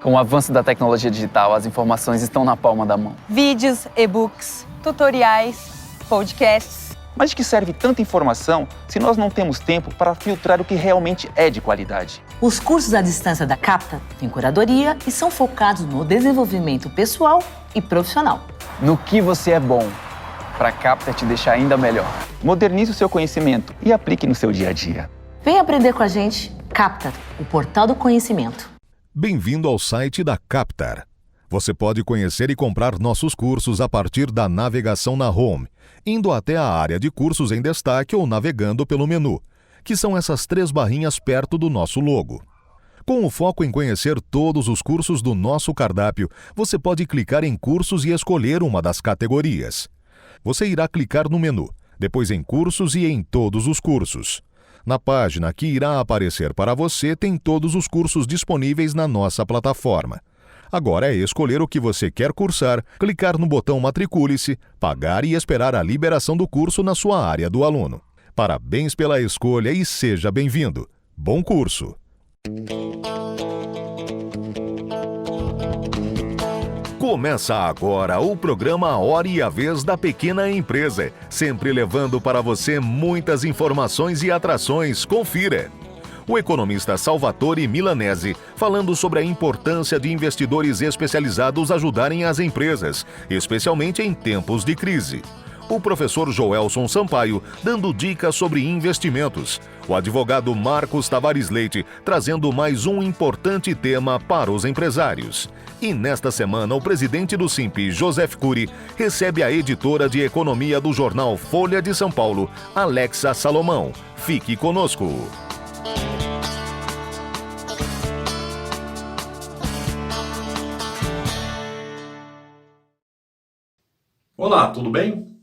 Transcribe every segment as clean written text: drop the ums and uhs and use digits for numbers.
Com o avanço da tecnologia digital, as informações estão na palma da mão. Vídeos, e-books, tutoriais, podcasts. Mas de que serve tanta informação se nós não temos tempo para filtrar o que realmente é de qualidade? Os cursos à distância da Capta têm curadoria e são focados no desenvolvimento pessoal e profissional. No que você é bom, para a Capta te deixar ainda melhor. Modernize o seu conhecimento e aplique no seu dia a dia. Vem aprender com a gente, Capta, o portal do conhecimento. Bem-vindo ao site da Captar. Você pode conhecer e comprar nossos cursos a partir da navegação na Home, indo até a área de cursos em destaque ou navegando pelo menu, que são essas 3 barrinhas perto do nosso logo. Com o foco em conhecer todos os cursos do nosso cardápio, você pode clicar em cursos e escolher uma das categorias. Você irá clicar no menu, depois em cursos e em todos os cursos. Na página que irá aparecer para você tem todos os cursos disponíveis na nossa plataforma. Agora é escolher o que você quer cursar, clicar no botão Matricule-se, pagar e esperar a liberação do curso na sua área do aluno. Parabéns pela escolha e seja bem-vindo. Bom curso! Começa agora o programa Hora e a Vez da Pequena Empresa, sempre levando para você muitas informações e atrações. Confira! O economista Salvatore Milanese falando sobre a importância de investidores especializados ajudarem as empresas, especialmente em tempos de crise. O professor Joelson Sampaio dando dicas sobre investimentos. O advogado Marcos Tavares Leite trazendo mais um importante tema para os empresários. E nesta semana, o presidente do Simp, Joseph Cury, recebe a editora de economia do jornal Folha de São Paulo, Alexa Salomão. Fique conosco. Olá, tudo bem?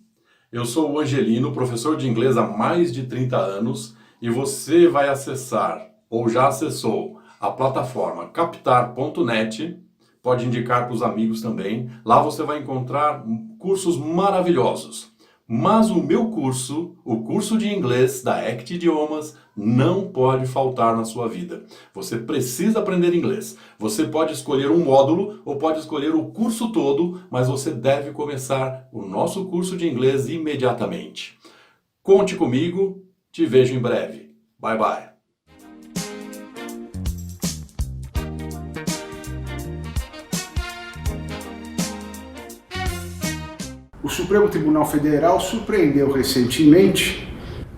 Eu sou o Angelino, professor de inglês há mais de 30 anos e você vai acessar, ou já acessou, a plataforma captar.net, pode indicar para os amigos também. Lá você vai encontrar cursos maravilhosos. Mas o meu curso, o curso de inglês da ACT Idiomas, não pode faltar na sua vida. Você precisa aprender inglês. Você pode escolher um módulo ou pode escolher o curso todo, mas você deve começar o nosso curso de inglês imediatamente. Conte comigo, te vejo em breve. Bye bye. O Supremo Tribunal Federal surpreendeu recentemente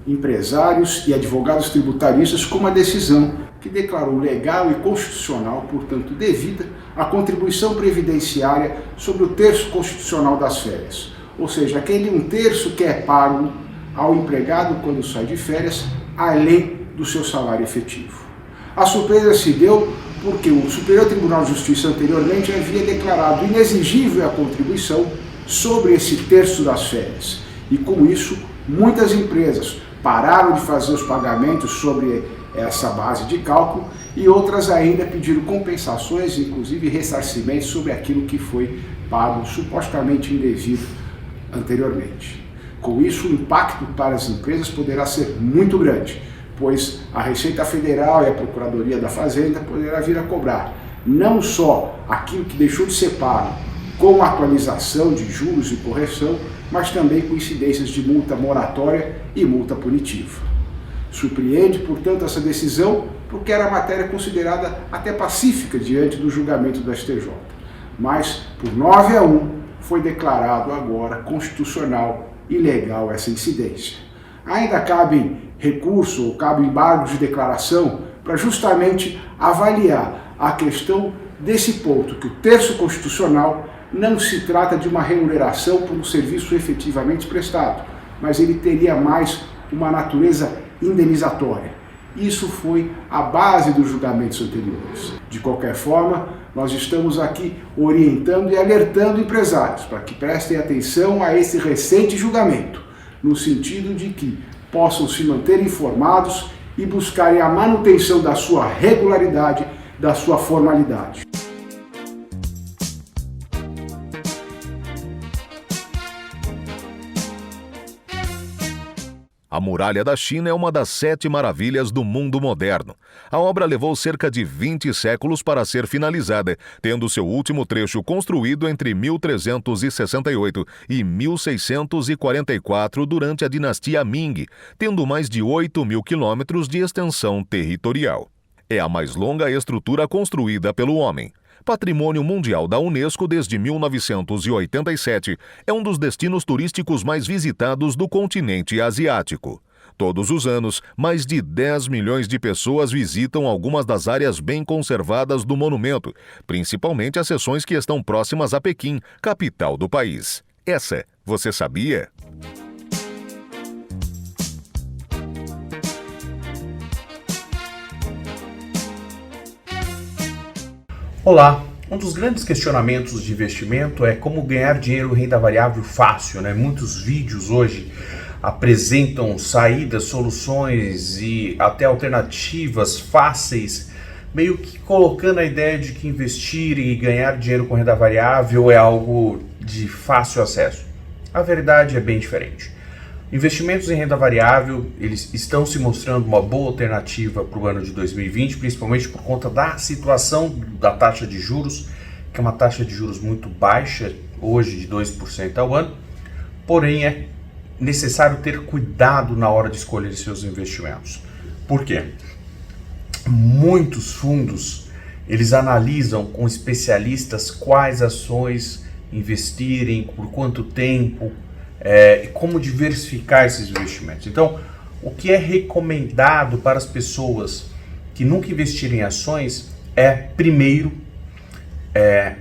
empresários e advogados tributaristas com uma decisão que declarou legal e constitucional, portanto devida, a contribuição previdenciária sobre o terço constitucional das férias. Ou seja, aquele 1/3 que é pago ao empregado quando sai de férias, além do seu salário efetivo. A surpresa se deu porque o Superior Tribunal de Justiça anteriormente havia declarado inexigível a contribuição sobre esse terço das férias. E com isso, muitas empresas pararam de fazer os pagamentos sobre essa base de cálculo e outras ainda pediram compensações, inclusive ressarcimentos sobre aquilo que foi pago supostamente indevido anteriormente. Com isso, o impacto para as empresas poderá ser muito grande, pois a Receita Federal e a Procuradoria da Fazenda poderá vir a cobrar não só aquilo que deixou de ser pago com atualização de juros e correção, mas também com incidências de multa moratória e multa punitiva. Surpreende, portanto, essa decisão, porque era matéria considerada até pacífica diante do julgamento do STJ. Mas, por 9-1, foi declarado agora constitucional e legal essa incidência. Ainda cabe recurso ou cabe embargos de declaração para justamente avaliar a questão desse ponto, que o terço constitucional não se trata de uma remuneração por um serviço efetivamente prestado, mas ele teria mais uma natureza indenizatória. Isso foi a base dos julgamentos anteriores. De qualquer forma, nós estamos aqui orientando e alertando empresários para que prestem atenção a esse recente julgamento, no sentido de que possam se manter informados e buscarem a manutenção da sua regularidade, da sua formalidade. A Muralha da China é uma das 7 maravilhas do mundo moderno. A obra levou cerca de 20 séculos para ser finalizada, tendo seu último trecho construído entre 1368 e 1644 durante a dinastia Ming, tendo mais de 8.000 quilômetros de extensão territorial. É a mais longa estrutura construída pelo homem. Patrimônio Mundial da Unesco desde 1987, é um dos destinos turísticos mais visitados do continente asiático. Todos os anos, mais de 10 milhões de pessoas visitam algumas das áreas bem conservadas do monumento, principalmente as seções que estão próximas a Pequim, capital do país. Essa, você sabia? Olá! Um dos grandes questionamentos de investimento é como ganhar dinheiro em renda variável fácil, né? Muitos vídeos hoje apresentam saídas, soluções e até alternativas fáceis, meio que colocando a ideia de que investir e ganhar dinheiro com renda variável é algo de fácil acesso. A verdade é bem diferente. Investimentos em renda variável, eles estão se mostrando uma boa alternativa para o ano de 2020, principalmente por conta da situação da taxa de juros, que é uma taxa de juros muito baixa, hoje de 2% ao ano, porém é necessário ter cuidado na hora de escolher seus investimentos. Por quê? Muitos fundos, eles analisam com especialistas quais ações investirem, por quanto tempo, e como diversificar esses investimentos. Então, o que é recomendado para as pessoas que nunca investiram em ações é, primeiro,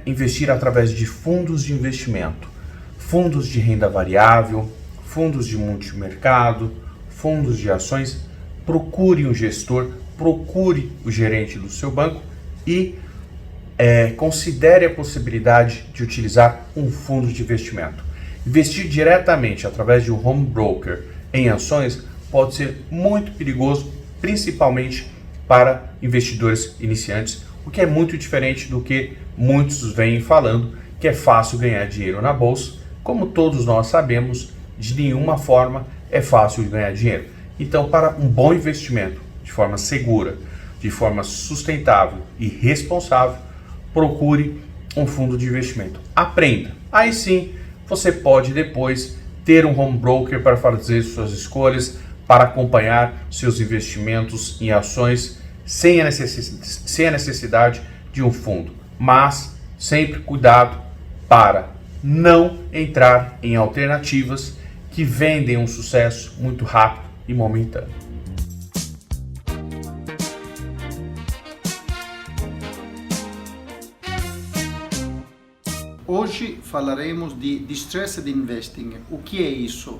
investir através de fundos de investimento, fundos de renda variável, fundos de multimercado, fundos de ações. Procure um gestor, procure o gerente do seu banco e considere a possibilidade de utilizar um fundo de investimento. Investir diretamente através de um home broker em ações pode ser muito perigoso, principalmente para investidores iniciantes, o que é muito diferente do que muitos vêm falando, que é fácil ganhar dinheiro na bolsa. Como todos nós sabemos, de nenhuma forma é fácil ganhar dinheiro. Então, para um bom investimento, de forma segura, de forma sustentável e responsável, procure um fundo de investimento. Aprenda. Aí sim, você pode depois ter um home broker para fazer suas escolhas, para acompanhar seus investimentos em ações sem a necessidade de um fundo. Mas sempre cuidado para não entrar em alternativas que vendem um sucesso muito rápido e momentâneo. Hoje falaremos de Distressed Investing. O que é isso?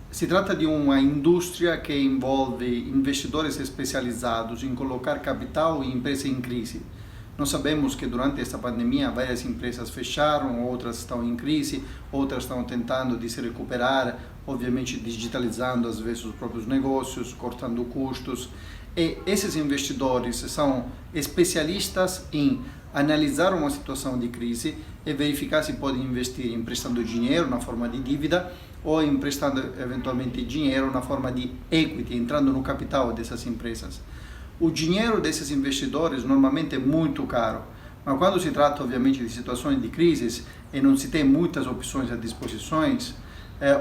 Se trata de uma indústria que envolve investidores especializados em colocar capital em empresas em crise. Nós sabemos que durante esta pandemia várias empresas fecharam, outras estão em crise, outras estão tentando de se recuperar, obviamente digitalizando às vezes os próprios negócios, cortando custos. E esses investidores são especialistas em analisar uma situação de crise e verificar se podem investir emprestando dinheiro na forma de dívida ou emprestando eventualmente dinheiro na forma de equity, entrando no capital dessas empresas. O dinheiro desses investidores normalmente é muito caro, mas quando se trata obviamente de situações de crise e não se tem muitas opções à disposição,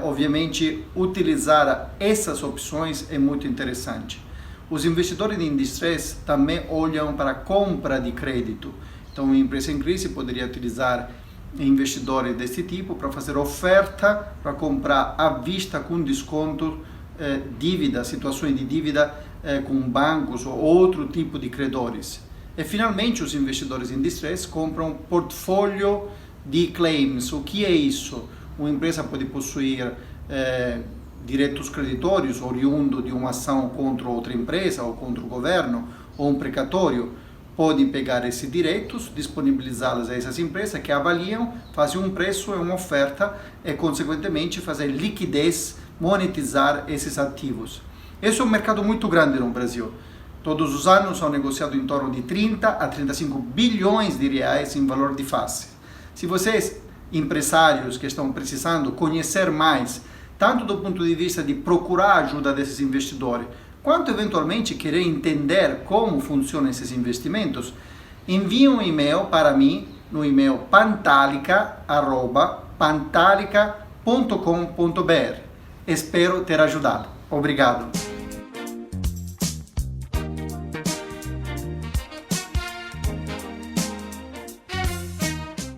obviamente utilizar essas opções é muito interessante. Os investidores em distress também olham para a compra de crédito. Então, uma empresa em crise poderia utilizar investidores desse tipo para fazer oferta para comprar à vista com desconto dívida, situações de dívida com bancos ou outro tipo de credores. E finalmente os investidores em distress compram portfólio de claims. O que é isso? Uma empresa pode possuir direitos creditórios oriundo de uma ação contra outra empresa ou contra o governo ou um precatório. Podem pegar esses direitos, disponibilizá-los a essas empresas que avaliam, fazem um preço e uma oferta e, consequentemente, fazer liquidez, monetizar esses ativos. Esse é um mercado muito grande no Brasil. Todos os anos são negociados em torno de 30 a 35 bilhões de reais em valor de face. Se vocês, empresários que estão precisando conhecer mais tanto do ponto de vista de procurar a ajuda desses investidores, quanto eventualmente querer entender como funcionam esses investimentos, envie um e-mail para mim no e-mail pantalica@pantalica.com.br. Espero ter ajudado. Obrigado.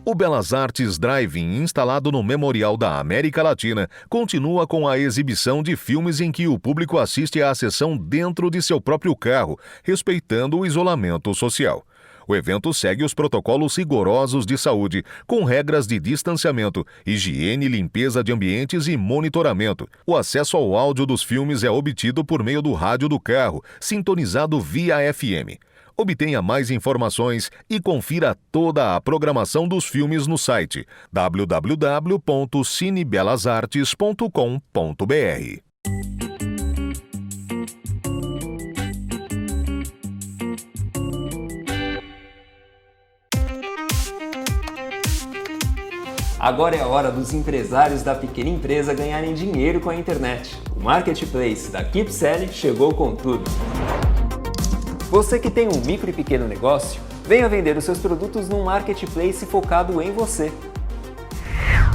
O Belas Artes Drive-In, instalado no Memorial da América Latina, continua com a exibição de filmes em que o público assiste à sessão dentro de seu próprio carro, respeitando o isolamento social. O evento segue os protocolos rigorosos de saúde, com regras de distanciamento, higiene, limpeza de ambientes e monitoramento. O acesso ao áudio dos filmes é obtido por meio do rádio do carro, sintonizado via FM. Obtenha mais informações e confira toda a programação dos filmes no site www.cinebelasartes.com.br. Agora é a hora dos empresários da pequena empresa ganharem dinheiro com a internet. O Marketplace da KeepSelling chegou com tudo. Você que tem um micro e pequeno negócio, venha vender os seus produtos num marketplace focado em você.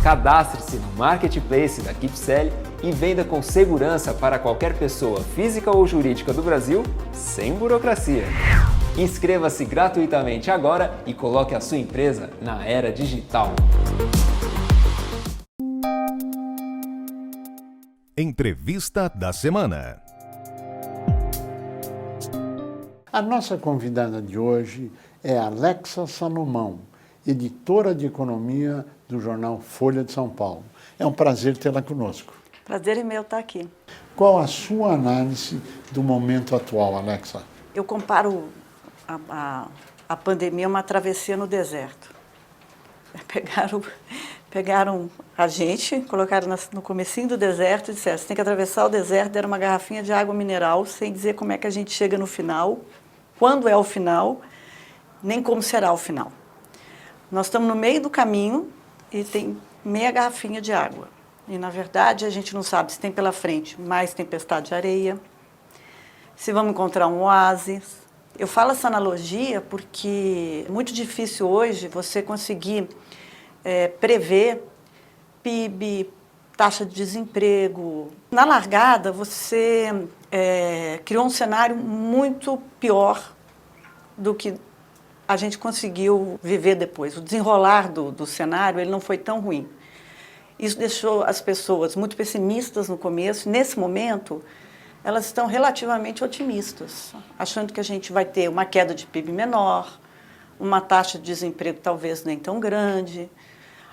Cadastre-se no Marketplace da KeepSelling e venda com segurança para qualquer pessoa física ou jurídica do Brasil, sem burocracia. Inscreva-se gratuitamente agora e coloque a sua empresa na era digital. Entrevista da semana. A nossa convidada de hoje é Alexa Salomão, editora de economia do jornal Folha de São Paulo. É um prazer tê-la conosco. Prazer é meu estar aqui. Qual a sua análise do momento atual, Alexa? Eu comparo a pandemia a uma travessia no deserto. Pegaram a gente, colocaram no comecinho do deserto e disseram: você tem que atravessar o deserto, deram uma garrafinha de água mineral, sem dizer como é que a gente chega no final, quando é o final, nem como será o final. Nós estamos no meio do caminho e tem meia garrafinha de água. E, na verdade, a gente não sabe se tem pela frente mais tempestade de areia, se vamos encontrar um oásis. Eu falo essa analogia porque é muito difícil hoje você conseguir prever PIB, taxa de desemprego. Na largada, você criou um cenário muito pior do que a gente conseguiu viver depois. O desenrolar do cenário ele não foi tão ruim. Isso deixou as pessoas muito pessimistas no começo. Nesse momento, elas estão relativamente otimistas, achando que a gente vai ter uma queda de PIB menor, uma taxa de desemprego talvez nem tão grande,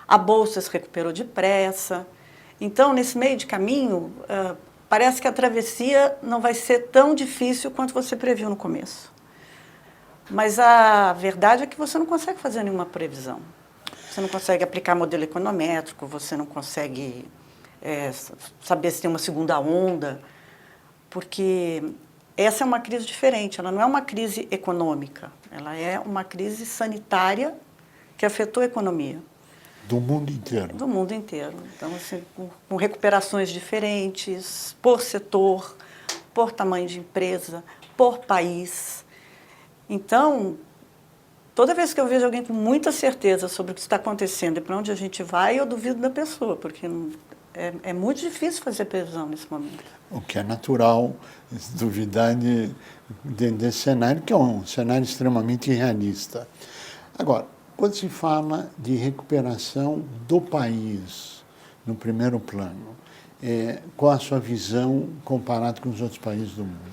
a Bolsa se recuperou depressa. Então, nesse meio de caminho, parece que a travessia não vai ser tão difícil quanto você previu no começo. Mas a verdade é que você não consegue fazer nenhuma previsão. Você não consegue aplicar modelo econométrico, você não consegue saber se tem uma segunda onda, porque essa é uma crise diferente, ela não é uma crise econômica, ela é uma crise sanitária que afetou a economia. Do mundo inteiro. Do mundo inteiro. Então, assim, com recuperações diferentes, por setor, por tamanho de empresa, por país. Então, toda vez que eu vejo alguém com muita certeza sobre o que está acontecendo e para onde a gente vai, eu duvido da pessoa, porque é muito difícil fazer previsão nesse momento. O que é natural, duvidar desse cenário, que é um cenário extremamente irrealista. Agora, quando se fala de recuperação do país, no primeiro plano, qual a sua visão comparado com os outros países do mundo?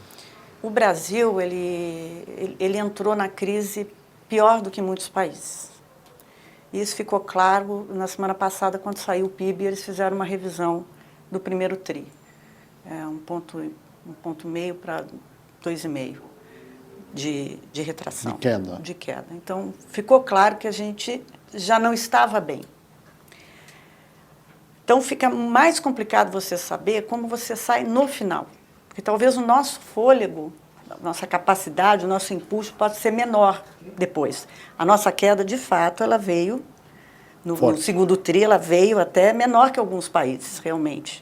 O Brasil, ele entrou na crise pior do que muitos países. Isso ficou claro na semana passada, quando saiu o PIB, eles fizeram uma revisão do primeiro TRI. 1,5 para 2,5 de retração. De queda. Então, ficou claro que a gente já não estava bem. Então, fica mais complicado você saber como você sai no final. Porque talvez o nosso fôlego, a nossa capacidade, o nosso impulso pode ser menor depois. A nossa queda, de fato, ela veio, no segundo TRI, ela veio até menor que alguns países, realmente.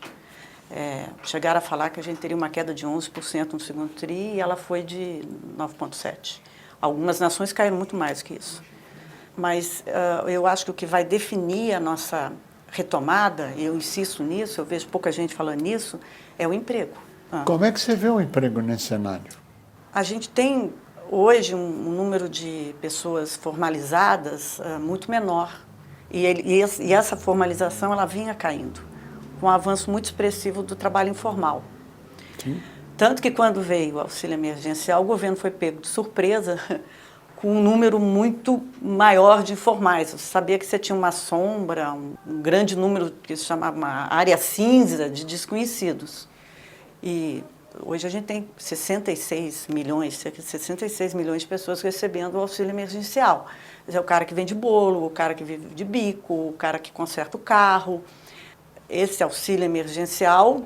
chegaram a falar que a gente teria uma queda de 11% no segundo TRI e ela foi de 9,7%. Algumas nações caíram muito mais que isso. Mas eu acho que o que vai definir a nossa retomada, e eu insisto nisso, eu vejo pouca gente falando nisso, é o emprego. Como é que você vê o emprego nesse cenário? A gente tem hoje um número de pessoas formalizadas muito menor. E essa formalização ela vinha caindo, com um avanço muito expressivo do trabalho informal. Sim. Tanto que quando veio o auxílio emergencial, o governo foi pego de surpresa com um número muito maior de informais. Você sabia que você tinha uma sombra, um grande número que se chamava uma área cinza de desconhecidos. E hoje a gente tem 66 milhões, cerca de 66 milhões de pessoas recebendo o auxílio emergencial. É o cara que vende bolo, o cara que vive de bico, o cara que conserta o carro. Esse auxílio emergencial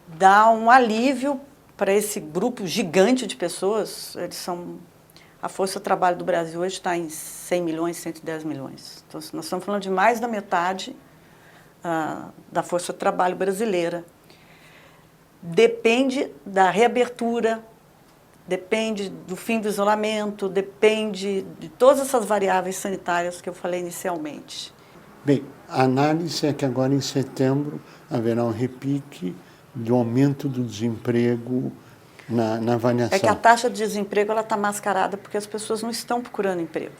dá um alívio para esse grupo gigante de pessoas. A força de trabalho do Brasil hoje está em 100 milhões, 110 milhões. Então, nós estamos falando de mais da metade da força de trabalho brasileira. Depende da reabertura, depende do fim do isolamento, depende de todas essas variáveis sanitárias que eu falei inicialmente. Bem, a análise é que agora em setembro haverá um repique do aumento do desemprego na avaliação. É que a taxa de desemprego está mascarada porque as pessoas não estão procurando emprego.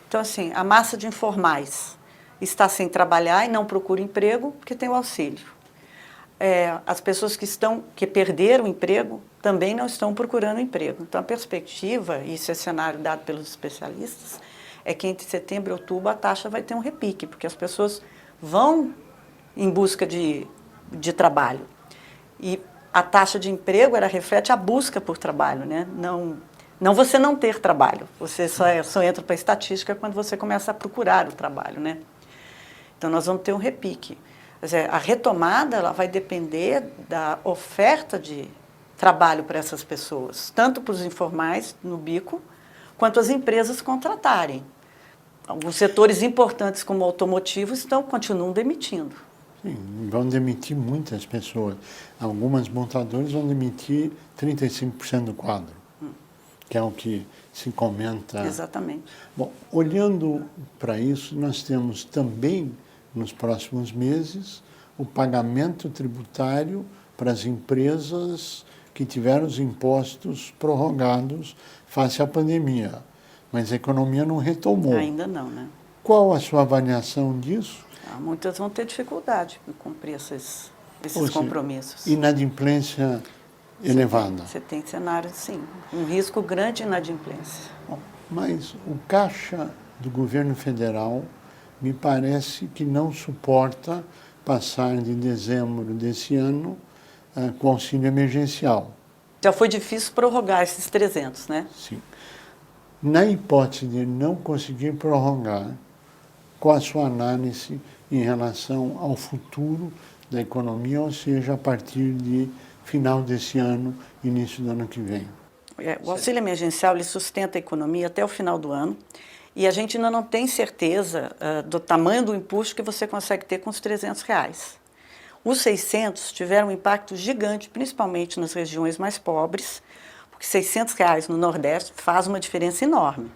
Então, assim, a massa de informais está sem trabalhar e não procura emprego porque tem o auxílio. As pessoas que perderam o emprego também não estão procurando emprego. Então, a perspectiva, e isso é cenário dado pelos especialistas, é que entre setembro e outubro a taxa vai ter um repique, porque as pessoas vão em busca de trabalho. E a taxa de emprego reflete a busca por trabalho, né? Não você não ter trabalho, você só entra para a estatística quando você começa a procurar o trabalho, né? Então, nós vamos ter um repique. Quer dizer, a retomada ela vai depender da oferta de trabalho para essas pessoas, tanto para os informais no bico, quanto as empresas contratarem. Alguns setores importantes como o automotivo continuam demitindo. Sim, vão demitir muitas pessoas. Algumas montadoras vão demitir 35% do quadro, que é o que se comenta. Exatamente. Bom, olhando para isso, nós temos também, nos próximos meses, o pagamento tributário para as empresas que tiveram os impostos prorrogados face à pandemia. Mas a economia não retomou. Ainda não, né? Qual a sua avaliação disso? Muitas vão ter dificuldade em cumprir esses compromissos. Inadimplência elevada. Você tem cenário, sim, um risco grande de inadimplência. Bom, mas o caixa do governo federal me parece que não suporta passar de dezembro desse ano com auxílio emergencial. Já foi difícil prorrogar esses 300, né? Sim. Na hipótese de não conseguir prorrogar, qual a sua análise em relação ao futuro da economia, ou seja, a partir de final desse ano, início do ano que vem? O auxílio emergencial ele sustenta a economia até o final do ano e a gente ainda não tem certeza do tamanho do impulso que você consegue ter com os R$300. Os 600 tiveram um impacto gigante, principalmente nas regiões mais pobres, porque R$600 no Nordeste faz uma diferença enorme.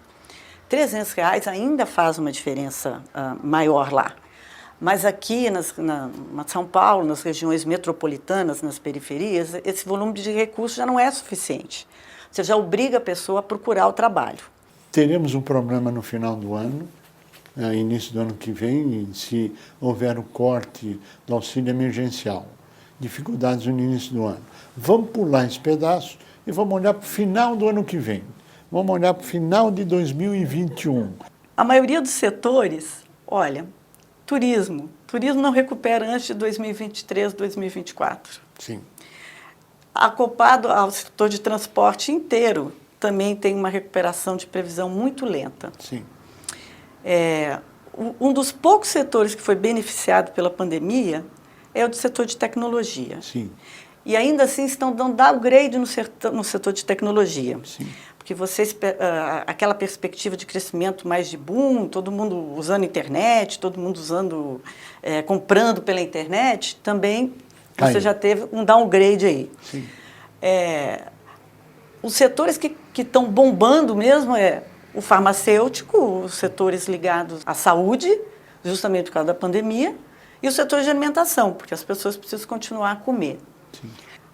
R$300 ainda faz uma diferença maior lá. Mas aqui, na São Paulo, nas regiões metropolitanas, nas periferias, esse volume de recursos já não é suficiente. Você já obriga a pessoa a procurar o trabalho. Teremos um problema no final do ano, início do ano que vem, se houver o corte do auxílio emergencial. Dificuldades no início do ano. Vamos pular esse pedaço e vamos olhar para o final do ano que vem. Vamos olhar para o final de 2021. A maioria dos setores, olha, turismo não recupera antes de 2023, 2024. Sim. Acoplado ao setor de transporte inteiro, também tem uma recuperação de previsão muito lenta. Sim. Um dos poucos setores que foi beneficiado pela pandemia é o do setor de tecnologia. Sim. E ainda assim estão dando downgrade no setor de tecnologia. Sim. Porque aquela perspectiva de crescimento mais de boom, todo mundo usando internet, todo mundo comprando pela internet, também Você já teve um downgrade aí. Sim. Os setores que estão bombando mesmo é o farmacêutico, os setores ligados à saúde, justamente por causa da pandemia, e o setor de alimentação, porque as pessoas precisam continuar a comer. Sim.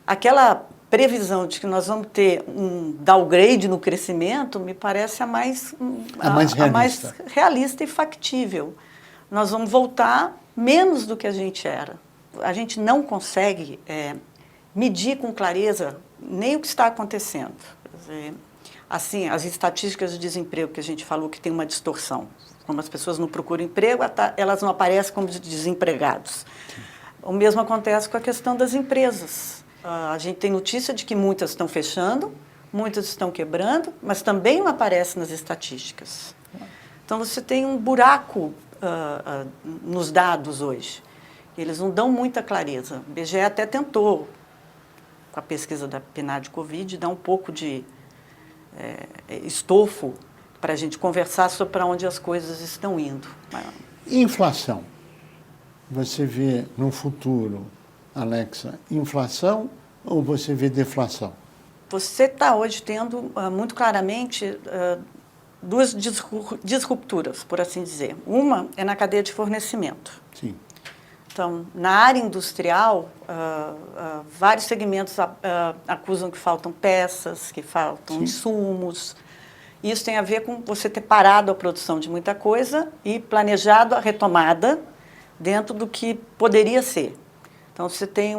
Aquela previsão de que nós vamos ter um downgrade no crescimento me parece a mais realista e factível. Nós vamos voltar menos do que a gente era. A gente não consegue medir com clareza nem o que está acontecendo. Quer dizer, assim, as estatísticas de desemprego que a gente falou que tem uma distorção. Como as pessoas não procuram emprego, elas não aparecem como desempregados. O mesmo acontece com a questão das empresas. A gente tem notícia de que muitas estão fechando, muitas estão quebrando, mas também não aparece nas estatísticas. Então você tem um buraco nos dados hoje. Eles não dão muita clareza. O IBGE até tentou, com a pesquisa da PNAD Covid, dar um pouco de estofo para a gente conversar sobre para onde as coisas estão indo. Inflação. Você vê no futuro, Alexa, inflação ou você vê deflação? Você está hoje tendo muito claramente duas disrupturas, por assim dizer. Uma é na cadeia de fornecimento. Sim. Então, na área industrial, vários segmentos acusam que faltam peças, que faltam insumos. Isso tem a ver com você ter parado a produção de muita coisa e planejado a retomada dentro do que poderia ser. Então, você tem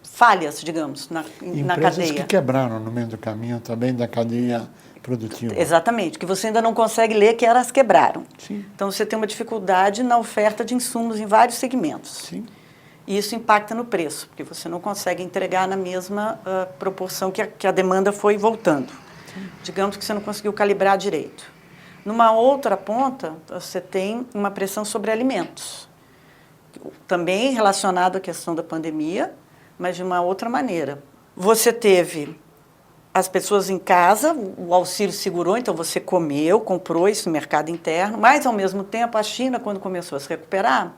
falhas, digamos, na cadeia. Empresas que quebraram no meio do caminho também da cadeia produtiva. Exatamente, que você ainda não consegue ler que elas quebraram. Sim. Então, você tem uma dificuldade na oferta de insumos em vários segmentos. Sim. E isso impacta no preço, porque você não consegue entregar na mesma proporção que a demanda foi voltando. Digamos que você não conseguiu calibrar direito. Numa outra ponta, você tem uma pressão sobre alimentos, também relacionado à questão da pandemia, mas de uma outra maneira. Você teve as pessoas em casa, o auxílio segurou, então você comprou isso no mercado interno, mas, ao mesmo tempo, a China, quando começou a se recuperar,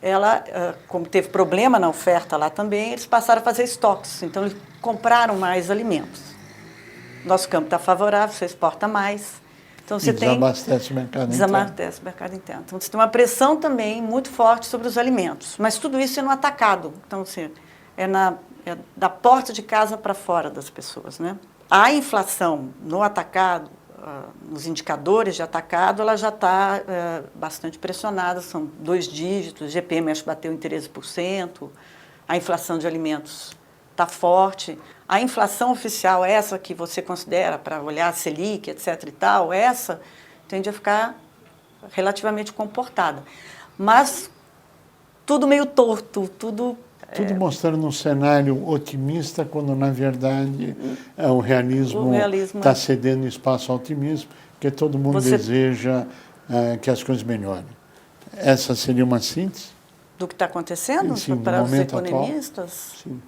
ela, como teve problema na oferta lá também, eles passaram a fazer estoques, então eles compraram mais alimentos. Nosso campo está favorável, você exporta mais. Então, você desabastece o mercado interno. Desabastece o mercado interno. Então, você tem uma pressão também muito forte sobre os alimentos. Mas tudo isso é no atacado. Então, assim, é da porta de casa para fora das pessoas, né? A inflação no atacado, nos indicadores de atacado, ela já está bastante pressionada. São 2 dígitos, GPM acho que bateu em 13%. A inflação de alimentos está forte. A inflação oficial, essa que você considera para olhar a Selic, etc. e tal, essa tende a ficar relativamente comportada. Mas tudo meio torto, tudo mostrando um cenário otimista, quando, na verdade, o realismo está cedendo espaço ao otimismo, porque todo mundo deseja que as coisas melhorem. Essa seria uma síntese? Do que está acontecendo Sim, para os momento economistas? Atual. Sim.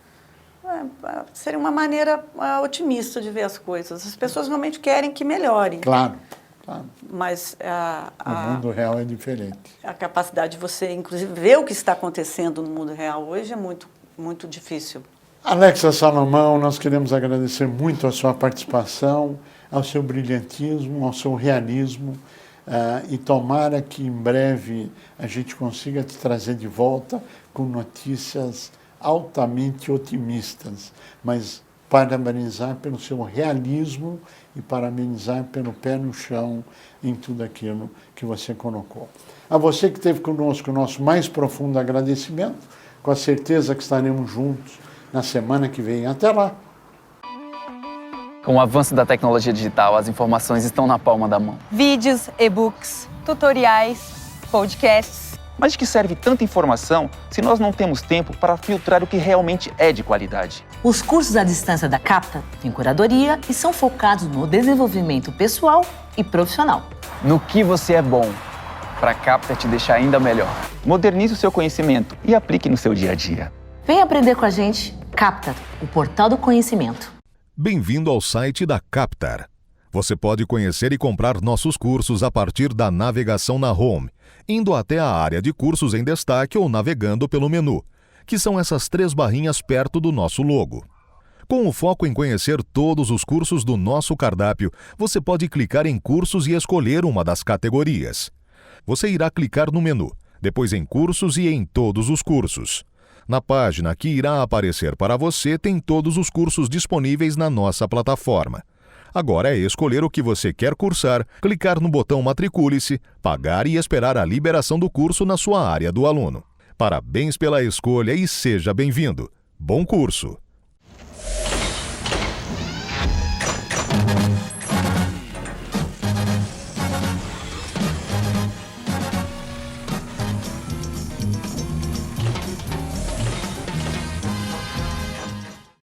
Seria uma maneira otimista de ver as coisas. As pessoas realmente querem que melhore. Claro. Mas o mundo real é diferente. A capacidade de você, inclusive, ver o que está acontecendo no mundo real hoje é muito, muito difícil. Alexa Salomão, nós queremos agradecer muito a sua participação, ao seu brilhantismo, ao seu realismo, e tomara que em breve a gente consiga te trazer de volta com notícias altamente otimistas, mas parabenizar pelo seu realismo e parabenizar pelo pé no chão em tudo aquilo que você colocou. A você que esteve conosco, o nosso mais profundo agradecimento, com a certeza que estaremos juntos na semana que vem. Até lá! Com o avanço da tecnologia digital, as informações estão na palma da mão. Vídeos, e-books, tutoriais, podcasts. Mas de que serve tanta informação se nós não temos tempo para filtrar o que realmente é de qualidade? Os cursos à distância da Capta têm curadoria e são focados no desenvolvimento pessoal e profissional. No que você é bom, para a Capta te deixar ainda melhor. Modernize o seu conhecimento e aplique no seu dia a dia. Vem aprender com a gente, Capta, o portal do conhecimento. Bem-vindo ao site da Captar. Você pode conhecer e comprar nossos cursos a partir da navegação na Home, indo até a área de cursos em destaque ou navegando pelo menu, que são essas 3 barrinhas perto do nosso logo. Com o foco em conhecer todos os cursos do nosso cardápio, você pode clicar em cursos e escolher uma das categorias. Você irá clicar no menu, depois em cursos e em todos os cursos. Na página que irá aparecer para você tem todos os cursos disponíveis na nossa plataforma. Agora é escolher o que você quer cursar, clicar no botão Matricule-se, pagar e esperar a liberação do curso na sua área do aluno. Parabéns pela escolha e seja bem-vindo. Bom curso!